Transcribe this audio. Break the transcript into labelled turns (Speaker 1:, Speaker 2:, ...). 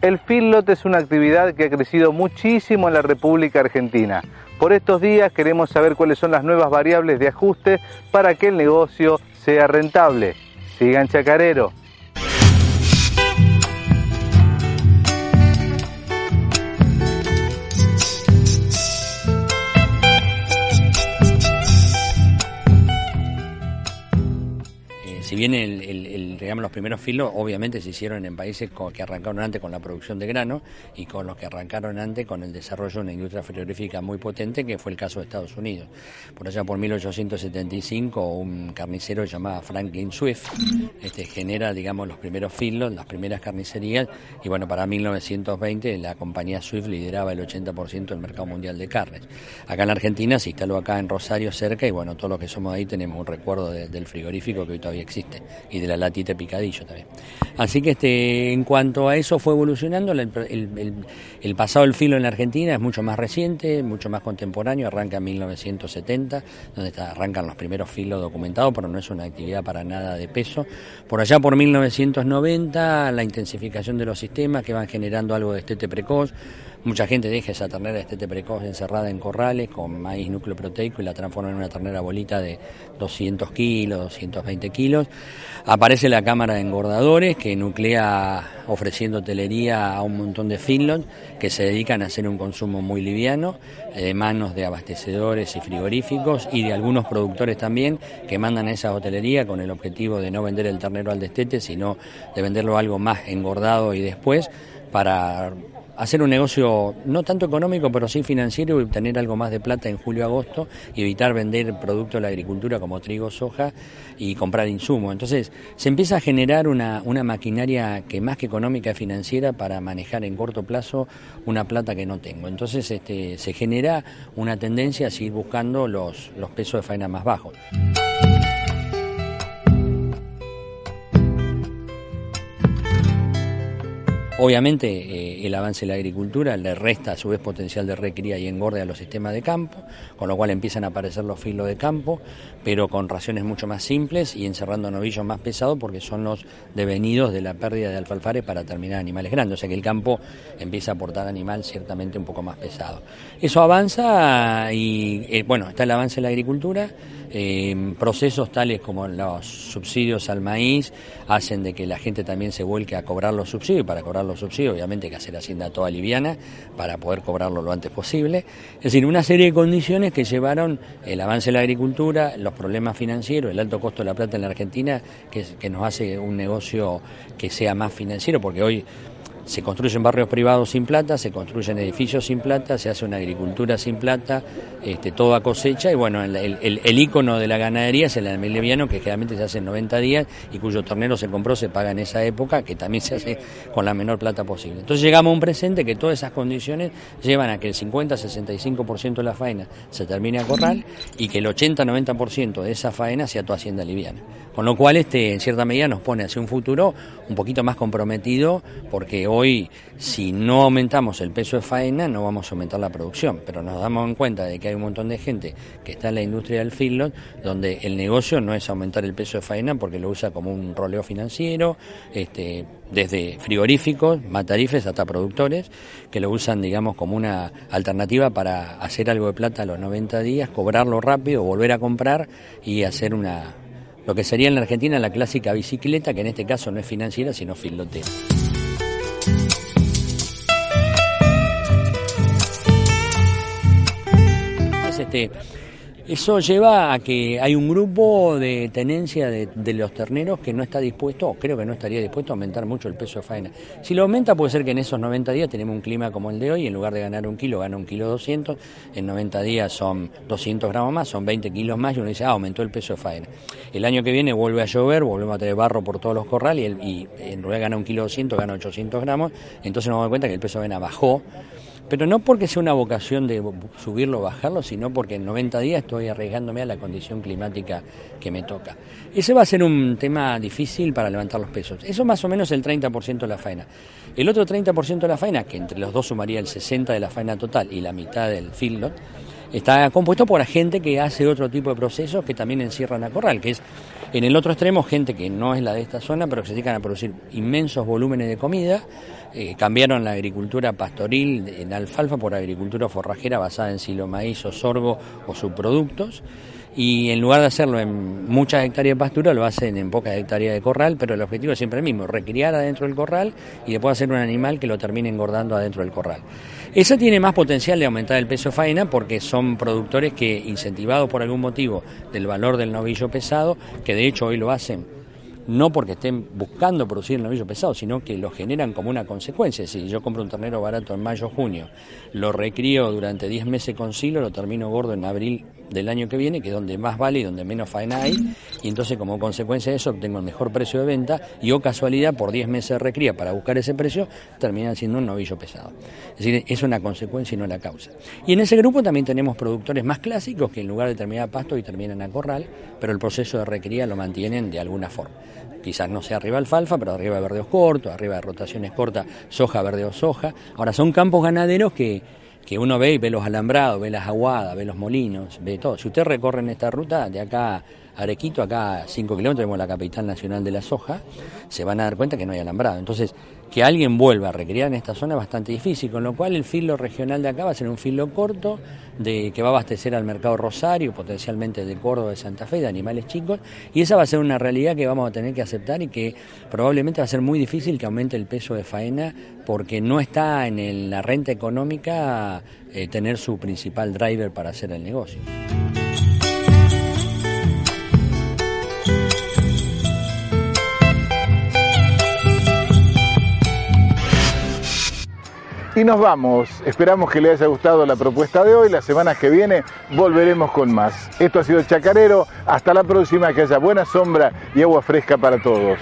Speaker 1: El feedlot es una actividad que ha crecido muchísimo en la República Argentina. Por estos días queremos saber cuáles son las nuevas variables de ajuste para que el negocio sea rentable. Sigan Chacarero.
Speaker 2: Si bien digamos, los primeros filos obviamente se hicieron en países que arrancaron antes con la producción de grano y con los que arrancaron antes con el desarrollo de una industria frigorífica muy potente, que fue el caso de Estados Unidos. Por allá por 1875 un carnicero llamado Franklin Swift genera, digamos, los primeros filos, las primeras carnicerías, y bueno, para 1920 la compañía Swift lideraba el 80% del mercado mundial de carnes. Acá en la Argentina se instaló acá en Rosario cerca, y bueno, todos los que somos ahí tenemos un recuerdo del frigorífico que hoy todavía existe, y de la latita picadillo también. Así que en cuanto a eso fue evolucionando, el pasado del filo en la Argentina es mucho más reciente, mucho más contemporáneo, arranca en 1970, donde arrancan los primeros filos documentados, pero no es una actividad para nada de peso. Por allá por 1990, la intensificación de los sistemas que van generando algo de destete precoz. Mucha gente deja esa ternera de destete precoz encerrada en corrales con maíz núcleo proteico y la transforma en una ternera bolita de 200 kilos, 220 kilos. Aparece la cámara de engordadores que nuclea ofreciendo hotelería a un montón de feedlots que se dedican a hacer un consumo muy liviano, de manos de abastecedores y frigoríficos y de algunos productores también que mandan a esa hotelería con el objetivo de no vender el ternero al destete, sino de venderlo algo más engordado y después para hacer un negocio no tanto económico, pero sí financiero, y obtener algo más de plata en julio-agosto y evitar vender productos de la agricultura como trigo, soja y comprar insumos. Entonces se empieza a generar una maquinaria que más que económica es financiera para manejar en corto plazo una plata que no tengo. Entonces se genera una tendencia a seguir buscando los pesos de faena más bajos. Obviamente el avance de la agricultura le resta a su vez potencial de recría y engorde a los sistemas de campo, con lo cual empiezan a aparecer los filos de campo, pero con raciones mucho más simples y encerrando novillos más pesados, porque son los devenidos de la pérdida de alfalfares para terminar animales grandes, o sea que el campo empieza a aportar animal ciertamente un poco más pesado. Eso avanza y bueno, está el avance de la agricultura. Procesos tales como los subsidios al maíz hacen de que la gente también se vuelque a cobrar los subsidios, y para cobrar los subsidios obviamente hay que hacer hacienda toda liviana para poder cobrarlo lo antes posible. Es decir, una serie de condiciones que llevaron el avance de la agricultura, los problemas financieros, el alto costo de la plata en la Argentina, que nos hace un negocio que sea más financiero, porque hoy se construyen barrios privados sin plata, se construyen edificios sin plata, se hace una agricultura sin plata, todo a cosecha, y bueno, el ícono de la ganadería es el animal liviano, que generalmente se hace en 90 días y cuyo ternero se compró, se paga en esa época, que también se hace con la menor plata posible. Entonces llegamos a un presente que todas esas condiciones llevan a que el 50-65% de la faena se termine a corral y que el 80-90% de esa faena sea toda hacienda liviana. Con lo cual en cierta medida nos pone hacia un futuro un poquito más comprometido, porque hoy si no aumentamos el peso de faena no vamos a aumentar la producción, pero nos damos en cuenta de que hay un montón de gente que está en la industria del feedlot donde el negocio no es aumentar el peso de faena porque lo usa como un roleo financiero, desde frigoríficos, matarifes hasta productores que lo usan, digamos, como una alternativa para hacer algo de plata a los 90 días, cobrarlo rápido, volver a comprar y hacer lo que sería en la Argentina la clásica bicicleta, que en este caso no es financiera sino feedlotera. Eso lleva a que hay un grupo de tenencia de los terneros que no está dispuesto, o creo que no estaría dispuesto a aumentar mucho el peso de faena. Si lo aumenta puede ser que en esos 90 días tenemos un clima como el de hoy, en lugar de ganar 1 kilo, gana 1 kilo 200, en 90 días son 200 gramos más, son 20 kilos más, y uno dice, aumentó el peso de faena. El año que viene vuelve a llover, volvemos a tener barro por todos los corrales y en realidad gana 1 kilo 200, gana 800 gramos, entonces nos damos cuenta que el peso de faena bajó. Pero no porque sea una vocación de subirlo o bajarlo, sino porque en 90 días estoy arriesgándome a la condición climática que me toca. Ese va a ser un tema difícil para levantar los pesos. Eso más o menos el 30% de la faena. El otro 30% de la faena, que entre los dos sumaría el 60% de la faena total y la mitad del feedlot, está compuesto por gente que hace otro tipo de procesos que también encierran a corral, que es En el otro extremo, gente que no es la de esta zona, pero que se dedican a producir inmensos volúmenes de comida, cambiaron la agricultura pastoril en alfalfa por agricultura forrajera basada en silo maíz o sorgo o subproductos, y en lugar de hacerlo en muchas hectáreas de pastura, lo hacen en pocas hectáreas de corral, pero el objetivo es siempre el mismo, recriar adentro del corral y después hacer un animal que lo termine engordando adentro del corral. Esa tiene más potencial de aumentar el peso de faena porque son productores que, incentivados por algún motivo del valor del novillo pesado, que de hecho hoy lo hacen no porque estén buscando producir el novillo pesado, sino que lo generan como una consecuencia. Si yo compro un ternero barato en mayo o junio, lo recrío durante 10 meses con silo, lo termino gordo en abril del año que viene, que es donde más vale y donde menos faena hay, y entonces como consecuencia de eso obtengo el mejor precio de venta y, o casualidad, por 10 meses de recría para buscar ese precio, terminan siendo un novillo pesado. Es decir, es una consecuencia y no la causa. Y en ese grupo también tenemos productores más clásicos que en lugar de terminar a pasto y terminan a corral, pero el proceso de recría lo mantienen de alguna forma. Quizás no sea arriba alfalfa, pero arriba de verdeos cortos, arriba de rotaciones cortas, soja, verdeo, soja. Ahora son campos ganaderos que uno ve y ve los alambrados, ve las aguadas, ve los molinos, ve todo. Si usted recorre en esta ruta de acá a Arequito, acá a 5 kilómetros, tenemos la capital nacional de la soja, se van a dar cuenta que no hay alambrado. Entonces, que alguien vuelva a recriar en esta zona es bastante difícil, con lo cual el filo regional de acá va a ser un filo corto que va a abastecer al mercado Rosario, potencialmente de Córdoba, de Santa Fe, de animales chicos, y esa va a ser una realidad que vamos a tener que aceptar y que probablemente va a ser muy difícil que aumente el peso de faena porque no está en la renta económica tener su principal driver para hacer el negocio.
Speaker 3: Y nos vamos. Esperamos que les haya gustado la propuesta de hoy. Las semanas que viene volveremos con más. Esto ha sido Chacarero. Hasta la próxima. Que haya buena sombra y agua fresca para todos.